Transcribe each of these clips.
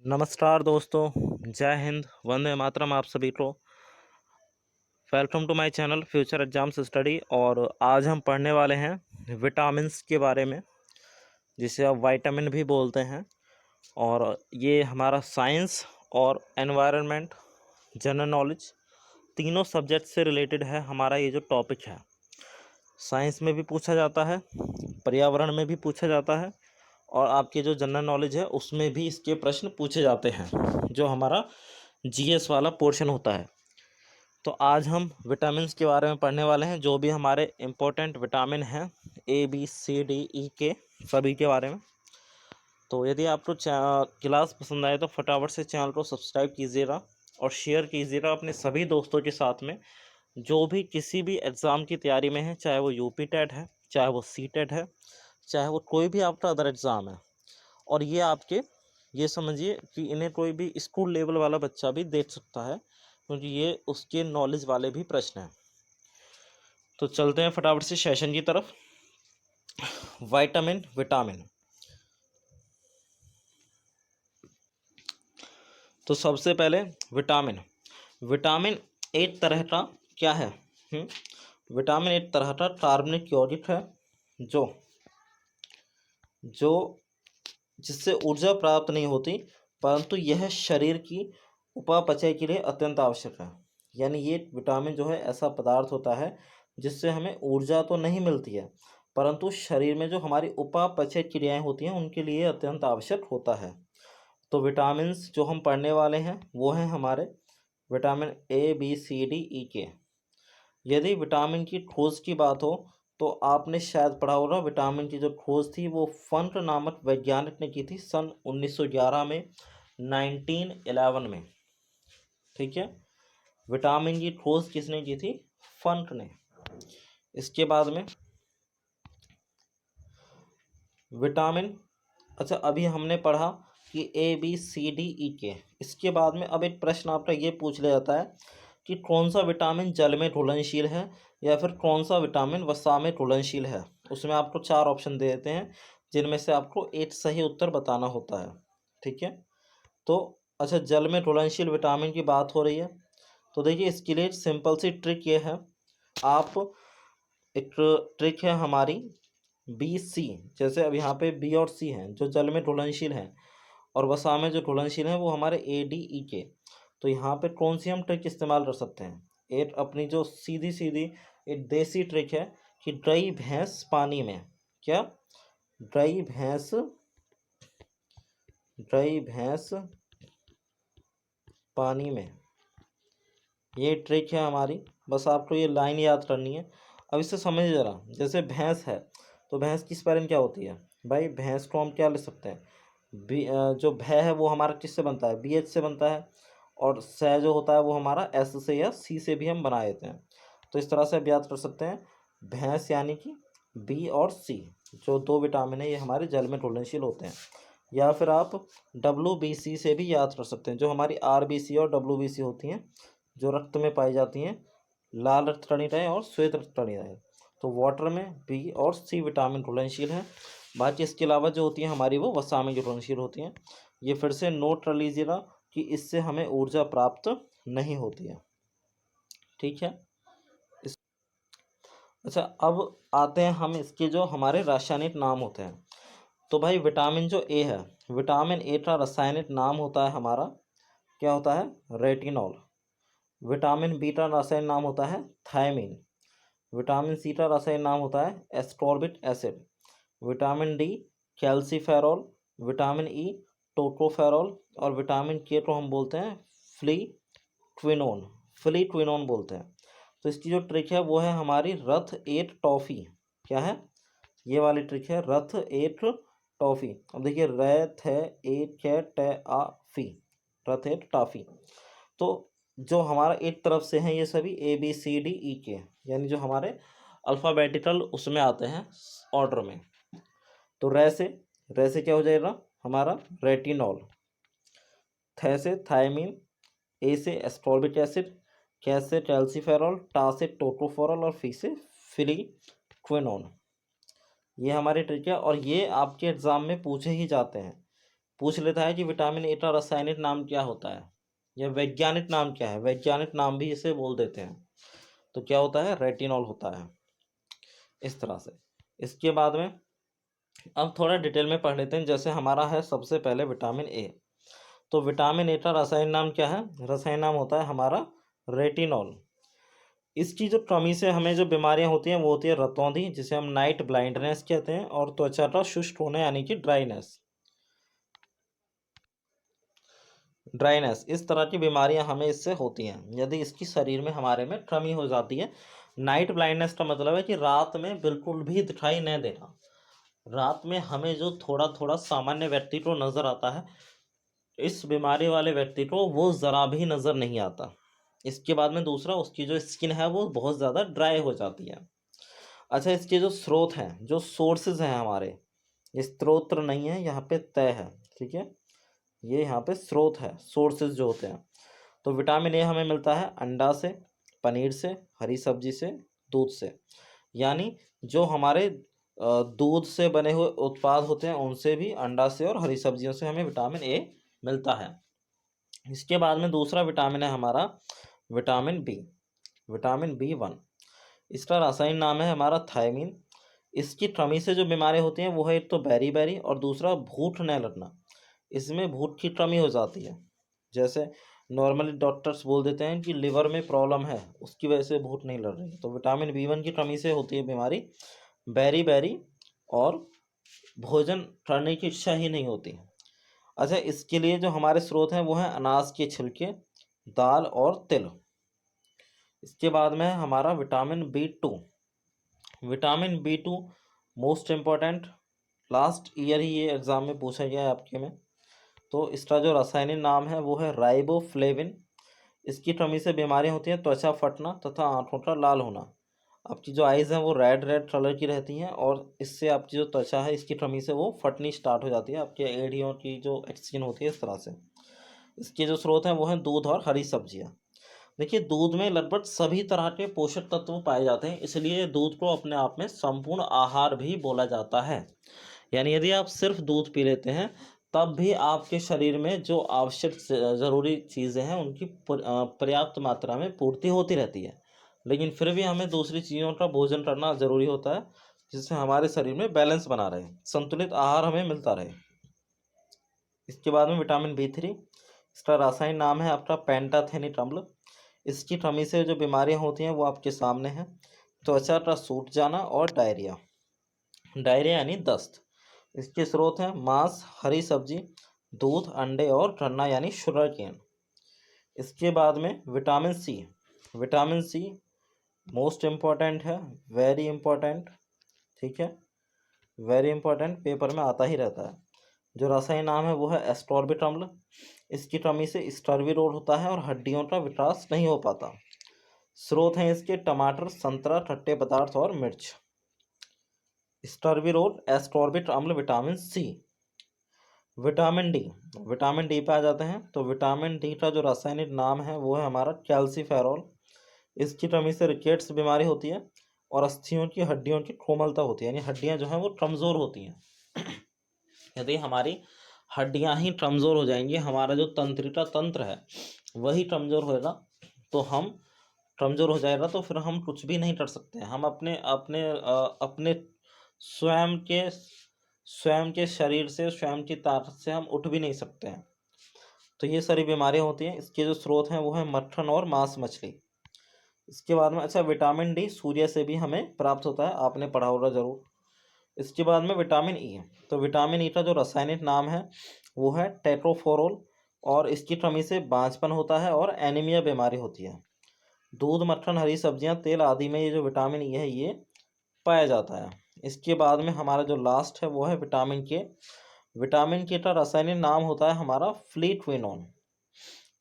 नमस्कार दोस्तों, जय हिंद, वंदे मातरम आप सभी को। Welcome to my channel future exams study. और आज हम पढ़ने वाले हैं विटामिन्स के बारे में, जिसे आप विटामिन भी बोलते हैं। और ये हमारा साइंस और एनवायरनमेंट, जनरल नॉलेज, तीनों सब्जेक्ट से रिलेटेड है हमारा ये जो टॉपिक है। साइंस में भी पूछा जाता है, पर्यावरण में भी पूछा जाता है, और आपके जो जनरल नॉलेज है उसमें भी इसके प्रश्न पूछे जाते हैं, जो हमारा जीएस वाला पोर्शन होता है। तो आज हम विटामिन्स के बारे में पढ़ने वाले हैं, जो भी हमारे इम्पोर्टेंट विटामिन हैं, ए बी सी डी ई के, सभी के बारे में। तो यदि आपको क्लास पसंद आए तो फटाफट से चैनल को सब्सक्राइब कीजिएगा और शेयर कीजिएगा अपने सभी दोस्तों के साथ में, जो भी किसी भी एग्ज़ाम की तैयारी में है, चाहे वो यूपी टेट है, चाहे वो सी टेट है, चाहे वो कोई भी आपका अदर एग्ज़ाम है। और ये आपके, ये समझिए कि इन्हें कोई भी स्कूल लेवल वाला बच्चा भी देख सकता है, क्योंकि ये उसके नॉलेज वाले भी प्रश्न हैं। तो चलते हैं फटाफट से सेशन की तरफ। विटामिन। तो सबसे पहले विटामिन विटामिन एक तरह का क्या है? विटामिन एक तरह का कार्बनिक यौगिक है, जो जो जिससे ऊर्जा प्राप्त नहीं होती, परंतु यह शरीर की उपापचय के लिए अत्यंत आवश्यक है। यानी ये विटामिन जो है ऐसा पदार्थ होता है जिससे हमें ऊर्जा तो नहीं मिलती है, परंतु शरीर में जो हमारी उपापचय क्रियाएं होती हैं उनके लिए अत्यंत आवश्यक होता है। तो विटामिन्स जो हम पढ़ने वाले हैं वो हैं हमारे vitamin A B C D E के। यदि विटामिन की खोज की बात हो तो आपने शायद पढ़ा होगा, विटामिन की जो खोज थी वो फंट नामक वैज्ञानिक ने की थी सन 1911 में, 1911 में। ठीक है, विटामिन की खोज किसने की थी? फंट ने। इसके बाद में विटामिन, अच्छा अभी हमने पढ़ा कि ए बी सी डी ई के। इसके बाद में अब एक प्रश्न आपका ये पूछ लिया जाता है कि कौन सा विटामिन जल में घुलनशील है, या फिर कौन सा विटामिन वसा में घुलनशील है। उसमें आपको 4 ऑप्शन दे देते हैं, जिनमें से आपको एक सही उत्तर बताना होता है। ठीक है, तो अच्छा, जल में घुलनशील विटामिन की बात हो रही है, तो देखिए इसके लिए सिंपल सी ट्रिक ये है। आप, एक ट्रिक है हमारी, बी सी, जैसे अब यहाँ पे बी और सी हैं जो जल में घुलनशील हैं, और वसा में जो घुलनशील हैं वो हमारे ए डी ई के। तो यहाँ पे कौन सी हम ट्रिक इस्तेमाल कर सकते हैं? एक अपनी जो सीधी सीधी एक देसी ट्रिक है कि ड्राई भैंस पानी में, क्या? ड्राई भैंस पानी में, ये ट्रिक है हमारी। बस आपको ये लाइन याद करनी है। अब इससे समझिए ज़रा, जैसे भैंस है तो भैंस की स्पेलिंग क्या होती है भाई? भैंस को हम क्या लिख सकते हैं? जो भै है वो हमारा किससे बनता है? बी एच से बनता है। और सै जो होता है वो हमारा एस से या सी से भी हम बना देते हैं। तो इस तरह से आप याद कर सकते हैं, भैंस यानी कि बी और सी, जो 2 विटामिन है ये हमारे जल में घुलनशील होते हैं। या फिर आप डब्ल्यू बी सी से भी याद कर सकते हैं, जो हमारी आर बी सी और डब्ल्यू बी सी होती हैं, जो रक्त में पाई जाती हैं, लाल रक्त कणिकाएं और श्वेत रक्त कणिकाएं। तो वाटर में बी और सी विटामिन घुलनशील हैं। बाकी इसके अलावा जो होती हैं हमारी वो वसा में घुलनशील होती हैं। ये फिर से नोट कर लीजिएगा कि इससे हमें ऊर्जा प्राप्त नहीं होती है। ठीक है, अच्छा अब आते हैं हम इसके जो हमारे रासायनिक नाम होते हैं। तो भाई विटामिन जो ए है, विटामिन ए का रासायनिक नाम होता है हमारा, क्या होता है? रेटिनॉल। विटामिन बी का रासायनिक नाम होता है थायमीन। विटामिन सी का रासायनिक नाम होता है ascorbic acid. Vitamin D calciferol. Vitamin E tocopherol. और विटामिन के को हम बोलते हैं फ्ली क्विनोन बोलते हैं। तो इसकी जो ट्रिक है वो है हमारी रथ एट टॉफ़ी। क्या है? ये वाली ट्रिक है, रथ एट टॉफ़ी। अब देखिए, रथ है एट कै टे आ फी, रथ एट टॉफ़ी। तो जो हमारा एक तरफ से हैं ये सभी ए बी सी डी ई के, यानी जो हमारे अल्फ़ाबेटिकल उसमें आते हैं ऑर्डर में। तो रे से क्या हो जाएगा हमारा? रेटिनॉल। थे से थायमीन, ए से एस्कॉर्बिक एसिड, कै से कैल्सीफेरॉल, टा से टोकोफेरॉल और फी से फ्लीक्विनोन। ये हमारी ट्रिक है, और ये आपके एग्ज़ाम में पूछे ही जाते हैं पूछ लेता है कि विटामिन ए का रासायनिक नाम क्या होता है या वैज्ञानिक नाम क्या है, वैज्ञानिक नाम भी इसे बोल देते हैं, तो क्या होता है, रेटिनॉल होता है। इस तरह से। इसके बाद में अब थोड़ा डिटेल में पढ़ लेते हैं। जैसे हमारा है सबसे पहले विटामिन ए, तो विटामिन ए का रासायनिक नाम क्या है, रासायनिक नाम होता है हमारा रेटिनॉल। इसकी जो कमी से हमें जो बीमारियां होती हैं वो होती है रतौंधी, जिसे हम नाइट ब्लाइंडनेस कहते हैं, और त्वचा का शुष्क होना यानी कि ड्राइनेस। इस तरह की बीमारियां हमें इससे होती हैं यदि इसकी शरीर में हमारे में कमी हो जाती है। नाइट ब्लाइंडनेस का मतलब है कि रात में बिल्कुल भी दिखाई नहीं देना। रात में हमें जो थोड़ा थोड़ा सामान्य व्यक्ति को नजर आता है, इस बीमारी वाले व्यक्ति को वो ज़रा भी नज़र नहीं आता। इसके बाद में दूसरा, उसकी जो स्किन है वो बहुत ज़्यादा ड्राई हो जाती है। अच्छा, इसके जो स्रोत हैं, जो सोर्सेज हैं हमारे, ये स्रोत नहीं है, यहाँ पे तय है, ठीक है, ये यहाँ पे स्रोत है, सोर्सेज जो होते हैं। तो विटामिन ए हमें मिलता है अंडा से, पनीर से, हरी सब्जी से, दूध से। यानी जो हमारे दूध से बने हुए उत्पाद होते हैं उनसे भी, अंडा से और हरी सब्जियों से हमें विटामिन ए मिलता है। इसके बाद में दूसरा विटामिन है हमारा विटामिन बी, विटामिन बी 1। इसका रासायनिक नाम है हमारा थायमीन। इसकी कमी से जो बीमारी होती हैं वो है एक तो बेरी और दूसरा भूख न लगना। इसमें भूख की कमी हो जाती है। जैसे नॉर्मली डॉक्टर्स बोल देते हैं कि लिवर में प्रॉब्लम है, उसकी वजह से भूख नहीं लग रही, तो विटामिन बी 1 की कमी से होती है बीमारी बेरी और भोजन करने की इच्छा ही नहीं होती। अच्छा, इसके लिए जो हमारे स्रोत हैं वो हैं अनाज के छिलके, दाल और तिल। इसके बाद में है हमारा vitamin B 2। Vitamin B 2 most important, last year ही ये एग्ज़ाम में पूछा गया है आपके में। तो इसका जो रासायनिक नाम है वो है राइबोफ्लेविन। इसकी कमी से बीमारियां होती हैं त्वचा फटना तथा आंखों का लाल होना। आपकी जो आइज़ हैं वो रेड रेड कलर की रहती हैं और इससे आपकी जो त्वचा है इसकी कमी से वो फटनी स्टार्ट हो जाती है, आपके एड़ियों की जो स्किन होती है इस तरह से। इसके जो स्रोत हैं वो हैं दूध और हरी सब्जियां। देखिए, दूध में लगभग सभी तरह के पोषक तत्व पाए जाते हैं, इसलिए दूध को अपने आप में संपूर्ण आहार भी बोला जाता है। यानी यदि आप सिर्फ दूध पी लेते हैं तब भी आपके शरीर में जो आवश्यक ज़रूरी चीज़ें हैं उनकी पर्याप्त मात्रा में पूर्ति होती रहती है, लेकिन फिर भी हमें दूसरी चीज़ों का भोजन करना ज़रूरी होता है जिससे हमारे शरीर में बैलेंस बना रहे, संतुलित आहार हमें मिलता रहे। इसके बाद में विटामिन बी 3। इसका रासायनिक नाम है आपका पेंटाथेनिक अम्ल। इसकी कमी से जो बीमारियां होती हैं वो आपके सामने हैं, त्वचा का सूख जाना और डायरिया, डायरिया यानी दस्त। इसके स्रोत हैं मांस, हरी सब्जी, दूध, अंडे और गन्ना यानी शुगर केन। इसके बाद में vitamin C. Vitamin C most important है, वेरी इम्पॉर्टेंट, ठीक है, वेरी इम्पॉर्टेंट, पेपर में आता ही रहता है। जो रासायनिक नाम है वो है एस्कॉर्बिक अम्ल। इसकी कमी से स्टर्वी रोग होता है और हड्डियों का विकास नहीं हो पाता। स्रोत हैं इसके टमाटर, संतरा, खट्टे पदार्थ और मिर्च। स्टर्विरोल, एस्कॉर्बिक अम्ल, vitamin C. Vitamin D, vitamin D पे आ जाते हैं। तो विटामिन डी का जो रासायनिक नाम है वो है हमारा कैल्सीफेरॉल। इसकी कमी से रिकेट्स बीमारी होती है और अस्थियों की, हड्डियों की कोमलता होती है, यानी हड्डियां जो हैं वो कमज़ोर होती हैं। यदि हमारी हड्डियां ही कमज़ोर हो जाएंगी, हमारा जो तंत्रिका तंत्र है वही कमज़ोर होएगा, तो हम कमज़ोर हो जाएगा तो फिर हम कुछ भी नहीं कर सकते। हम अपने अपने अपने स्वयं के शरीर से, स्वयं की ताकत से हम उठ भी नहीं सकते हैं। तो ये सारी बीमारियां होती हैं। इसके जो स्रोत हैं वो है मक्खन और मांस मछली। इसके बाद में अच्छा, विटामिन डी सूर्य से भी हमें प्राप्त होता है, आपने पढ़ा होगा ज़रूर। इसके बाद में विटामिन ई। तो विटामिन ई का जो रासायनिक नाम है वो है टेट्रोफोरोल और इसकी कमी से बांझपन होता है और एनीमिया बीमारी होती है। दूध, मक्खन, हरी सब्जियां, तेल आदि में ये जो विटामिन ई है ये पाया जाता है। इसके बाद में हमारा जो लास्ट है वो है विटामिन के। विटामिन के का रासायनिक नाम होता है हमारा फ्लीटविनोन।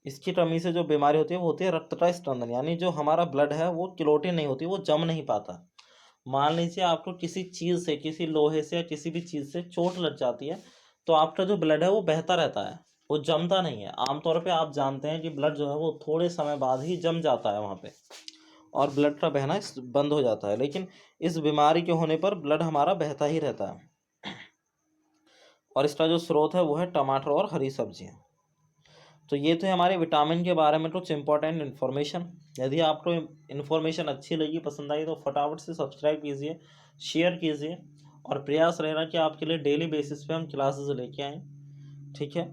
इसकी कमी से जो बीमारी होती है वो होती है रक्त का स्पंदन, यानी जो हमारा ब्लड है वो क्लोटिन नहीं होती, वो जम नहीं पाता। मान लीजिए आपको किसी चीज़ से, किसी लोहे से या किसी भी चीज़ से चोट लग जाती है तो आपका जो ब्लड है वो बहता रहता है, वो जमता नहीं है। आमतौर पे आप जानते हैं कि ब्लड जो है वो थोड़े समय बाद ही जम जाता है वहाँ पे और ब्लड का बहना बंद हो जाता है, लेकिन इस बीमारी के होने पर ब्लड हमारा बहता ही रहता है। और इसका जो स्रोत है वो है टमाटर और हरी सब्जियां। तो ये थे हमारे विटामिन के बारे में कुछ इंपॉर्टेंट इन्फॉर्मेशन। यदि आपको इन्फॉर्मेशन अच्छी लगी, पसंद आई, तो फटाफट से सब्सक्राइब कीजिए, शेयर कीजिए, और प्रयास रहेगा कि आपके लिए डेली बेसिस पे हम क्लासेस लेके आएँ। ठीक है,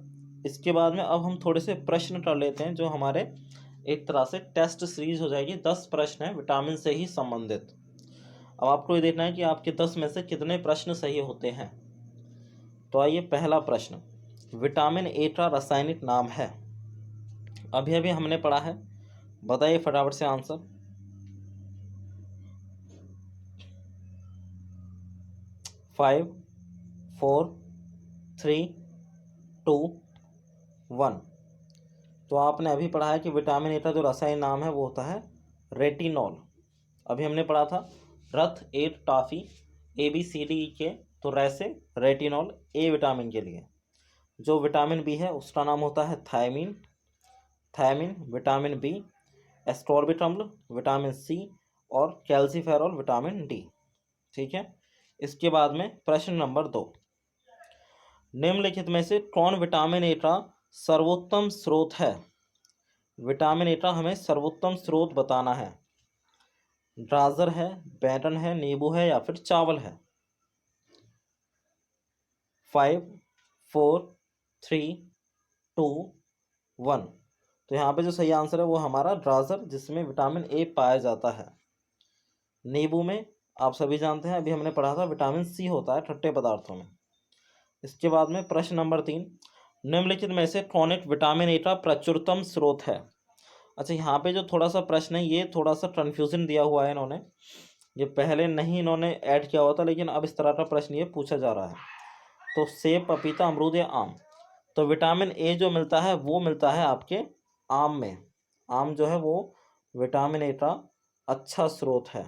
इसके बाद में अब हम थोड़े से प्रश्न कर लेते हैं, जो हमारे एक तरह से टेस्ट सीरीज हो जाएगी। 10 प्रश्न हैं विटामिन से ही संबंधित। अब आपको ये देखना है कि आपके 10 में से कितने प्रश्न सही होते हैं। तो आइए, पहला प्रश्न, विटामिन ए का रासायनिक नाम है। अभी अभी हमने पढ़ा है, बताइए फटाफट से आंसर। फाइव, 4, 3, 2, 1। तो आपने अभी पढ़ा है कि विटामिन ए का जो रासायनिक नाम है वो होता है रेटिनॉल। अभी हमने पढ़ा था रथ, एट, टॉफी, ABCD के, तो रैसे रेटिनॉल ए विटामिन के लिए। जो विटामिन बी है उसका नाम होता है थायमीन, विटामिन बी, एस्कॉर्बिक अम्ल, विटामिन सी, और कैल्सीफेरॉल, विटामिन डी। ठीक है, इसके बाद में प्रश्न नंबर 2, निम्नलिखित में से कौन विटामिन ए का सर्वोत्तम स्रोत है। विटामिन ए का हमें सर्वोत्तम स्रोत बताना है। गाजर है, बैंगन है, नींबू है, या फिर चावल है। 5, 4, 3, 2, 1। तो यहाँ पे जो सही आंसर है वो हमारा गाजर, जिसमें विटामिन ए पाया जाता है। नींबू में आप सभी जानते हैं, अभी हमने पढ़ा था, विटामिन सी होता है खट्टे पदार्थों में। इसके बाद में प्रश्न नंबर 3, निम्नलिखित में से कौन एक विटामिन ए का प्रचुरतम स्रोत है। अच्छा, यहाँ पे जो थोड़ा सा प्रश्न है ये थोड़ा सा कन्फ्यूजन दिया हुआ है इन्होंने, ये पहले नहीं इन्होंने ऐड किया हुआ था, लेकिन अब इस तरह का प्रश्न ये पूछा जा रहा है। तो सेब, पपीता, अमरूद या आम। तो विटामिन ए जो मिलता है वो मिलता है आपके आम में। आम जो है वो विटामिन ए का अच्छा स्रोत है।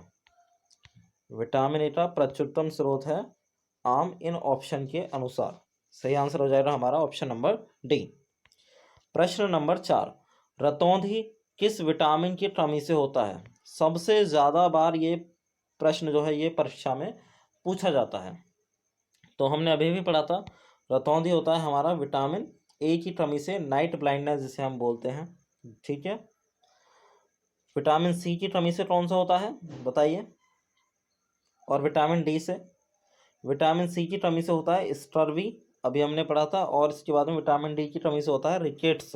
विटामिन ए का प्रचुरतम स्रोत है आम, इन ऑप्शन के अनुसार। सही आंसर हो जाएगा हमारा ऑप्शन नंबर डी। प्रश्न नंबर 4, रतौंधी किस विटामिन की कमी से होता है। सबसे ज़्यादा बार ये प्रश्न जो है ये परीक्षा में पूछा जाता है। तो हमने अभी भी पढ़ा था, रतौंधी होता है हमारा विटामिन ए की कमी से, नाइट ब्लाइंडनेस जिसे हम बोलते हैं। ठीक है, विटामिन सी की कमी से कौन सा होता है बताइए। और विटामिन डी से, विटामिन सी की कमी से होता है स्कर्वी, अभी हमने पढ़ा था। और इसके बाद में विटामिन डी की कमी से होता है रिकेट्स।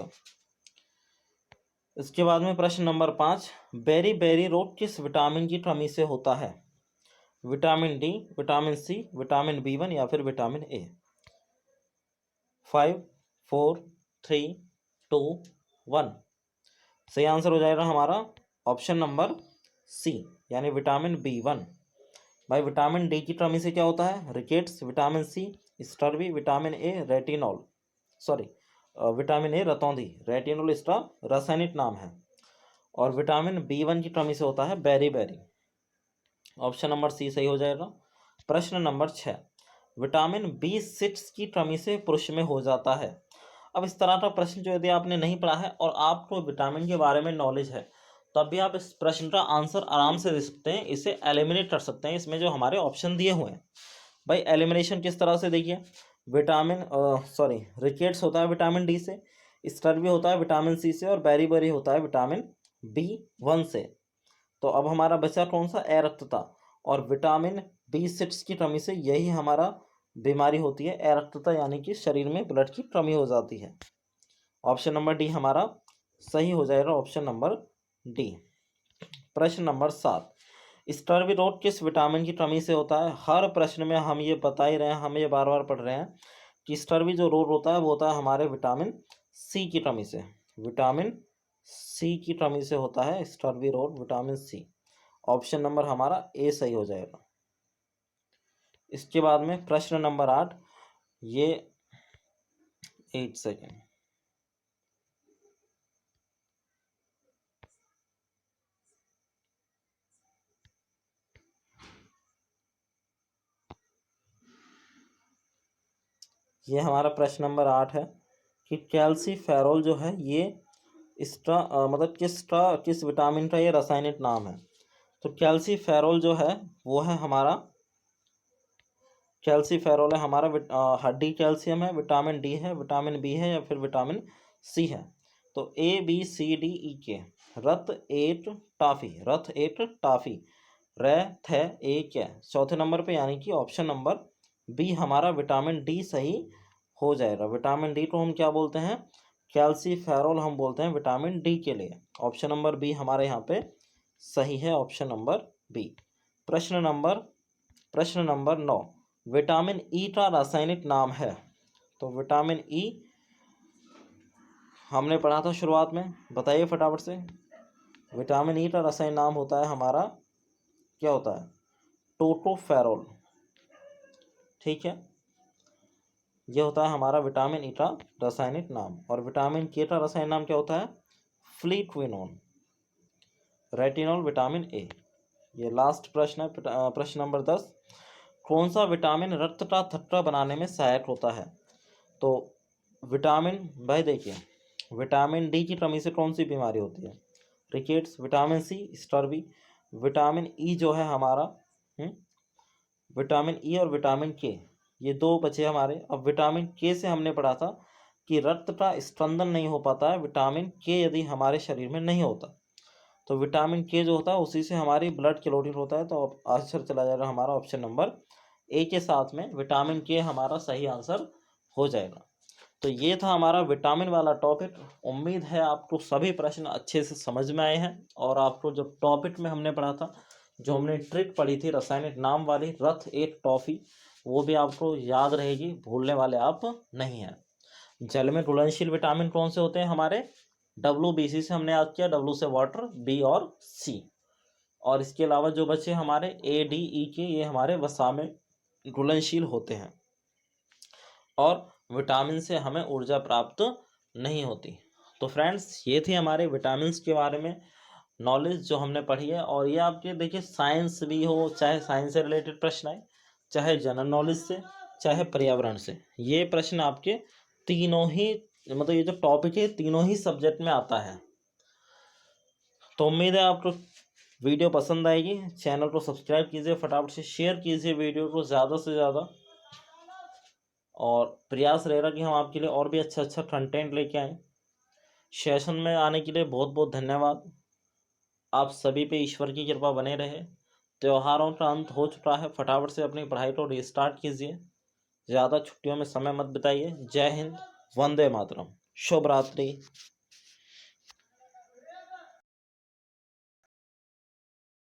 इसके बाद में प्रश्न नंबर 5, बेरी बेरी रोग किस विटामिन की कमी से होता है। Vitamin D, vitamin C, vitamin B1, या फिर विटामिन ए। 5, 4, 3, 2, 1। सही आंसर हो जाएगा हमारा ऑप्शन नंबर सी, यानी विटामिन B1। भाई, विटामिन डी की कमी से क्या होता है rickets, vitamin C scurvy, vitamin A retinol, sorry vitamin A रतौंधी, रेटिनॉल इसका रासायनिक नाम है। और विटामिन B1 की कमी से होता है beriberi. Option number C सही हो जाएगा। प्रश्न नंबर 6, विटामिन B6 की कमी से पुरुष में हो जाता है। अब इस तरह का प्रश्न जो यदि आपने नहीं पढ़ा है और आपको विटामिन के बारे में नॉलेज है, तब भी आप इस प्रश्न का आंसर आराम से दे सकते हैं, इसे एलिमिनेट कर सकते हैं। इसमें जो हमारे ऑप्शन दिए हुए हैं, भाई एलिमिनेशन किस तरह से देखिए, विटामिन रिकेट्स होता है विटामिन डी से, स्कर्वी होता है विटामिन सी से, और बेरी बेरी होता है विटामिन B1 से। तो अब हमारा बचा कौन सा, अरक्तता। और विटामिन B6 की कमी से यही हमारा बीमारी होती है, अरक्तता, यानी कि शरीर में ब्लड की कमी हो जाती है। ऑप्शन नंबर डी हमारा सही हो जाएगा, ऑप्शन नंबर डी। प्रश्न नंबर 7, स्कर्वी रोग किस विटामिन की कमी से होता है। हर प्रश्न में हम ये बता ही रहे हैं, हम ये बार बार पढ़ रहे हैं कि स्कर्वी जो रोग होता है वो होता है हमारे विटामिन सी की कमी से। विटामिन सी की कमी से होता है स्कर्वी रोग, विटामिन सी। ऑप्शन नंबर हमारा ए सही हो जाएगा। इसके बाद में प्रश्न नंबर 8, ये 8 सेकेंड, ये हमारा प्रश्न नंबर 8 है कि कैल्सीफेरॉल जो है ये इसका मतलब किस विटामिन का ये रासायनिक नाम है। तो कैल्सीफेरॉल जो है वो है हमारा कैल्सीफेरोल है हमारा, हड्डी कैल्शियम है, विटामिन डी है, विटामिन बी है या फिर विटामिन सी है। तो ए बी सी डी ई के, रत एट टाफी, रथ एट टाफी, रे थे ए क्या, चौथे नंबर पे यानी कि ऑप्शन नंबर बी हमारा विटामिन डी सही हो जाएगा। विटामिन डी को हम क्या बोलते हैं, कैल्सीफेरोल हम बोलते हैं विटामिन डी के लिए। ऑप्शन नंबर बी हमारे यहाँ पे सही है, ऑप्शन नंबर बी। प्रश्न नंबर 9, विटामिन ई का रासायनिक नाम है। तो विटामिन ई हमने पढ़ा था शुरुआत में, बताइए फटाफट से। विटामिन ई का रासायनिक नाम होता है हमारा, क्या होता है, टोकोफेरोल। ठीक है, ये होता है हमारा विटामिन ई का रासायनिक नाम। और विटामिन के का रासायनिक नाम क्या होता है, फ्लीक्विनोन। Retinol vitamin A. ये लास्ट प्रश्न है, प्रश्न नंबर 10, कौन सा विटामिन रक्त का थक्का बनाने में सहायक होता है। तो विटामिन, भाई देखिए, विटामिन डी की कमी से कौन सी बीमारी होती है, rickets. Vitamin C, scurvy. Vitamin E जो है हमारा, विटामिन ई और विटामिन के, ये दो बचे हमारे। अब विटामिन के से हमने पढ़ा था कि रक्त का स्पंदन नहीं हो पाता है विटामिन के यदि हमारे शरीर में नहीं होता। तो विटामिन के जो होता है उसी से हमारी ब्लड क्लोटिन होता है। तो आंसर चला जाएगा हमारा ऑप्शन नंबर ए के साथ में, विटामिन के हमारा सही आंसर हो जाएगा। तो ये था हमारा विटामिन वाला टॉपिक। उम्मीद है आपको सभी प्रश्न अच्छे से समझ में आए हैं, और आपको जो टॉपिक में हमने पढ़ा था, जो हमने ट्रिक पढ़ी थी रासायनिक नाम वाली, रथ एक टॉफी, वो भी आपको याद रहेगी, भूलने वाले आप नहीं हैं। जल में घुलनशील विटामिन कौन से होते हैं हमारे, WBC से हमने याद किया, W से वाटर, B और C। और इसके अलावा जो बचे हमारे A D E के, ये हमारे वसा में घुलनशील होते हैं, और विटामिन से हमें ऊर्जा प्राप्त नहीं होती। तो फ्रेंड्स, ये थी हमारे विटामिन के बारे में नॉलेज जो हमने पढ़ी है। और ये आपके देखिए, साइंस भी हो, चाहे साइंस से रिलेटेड प्रश्न आए, चाहे जनरल नॉलेज से, चाहे पर्यावरण से, ये प्रश्न आपके तीनों ही, मतलब ये जो टॉपिक है तीनों ही सब्जेक्ट में आता है। तो उम्मीद है आपको वीडियो पसंद आएगी। चैनल को सब्सक्राइब कीजिए, फटाफट से शेयर कीजिए वीडियो को ज़्यादा से ज़्यादा, और प्रयास रहेगा कि हम आपके लिए और भी अच्छा कंटेंट लेके आएँ। सेशन में आने के लिए बहुत बहुत धन्यवाद। आप सभी पे ईश्वर की कृपा बने रहे। त्योहारों का अंत हो चुका है, फटाफट से अपनी पढ़ाई को रिस्टार्ट कीजिए, ज़्यादा छुट्टियों में समय मत बिताइए। जय हिंद, वंदे मातरम, शुभ रात्रि।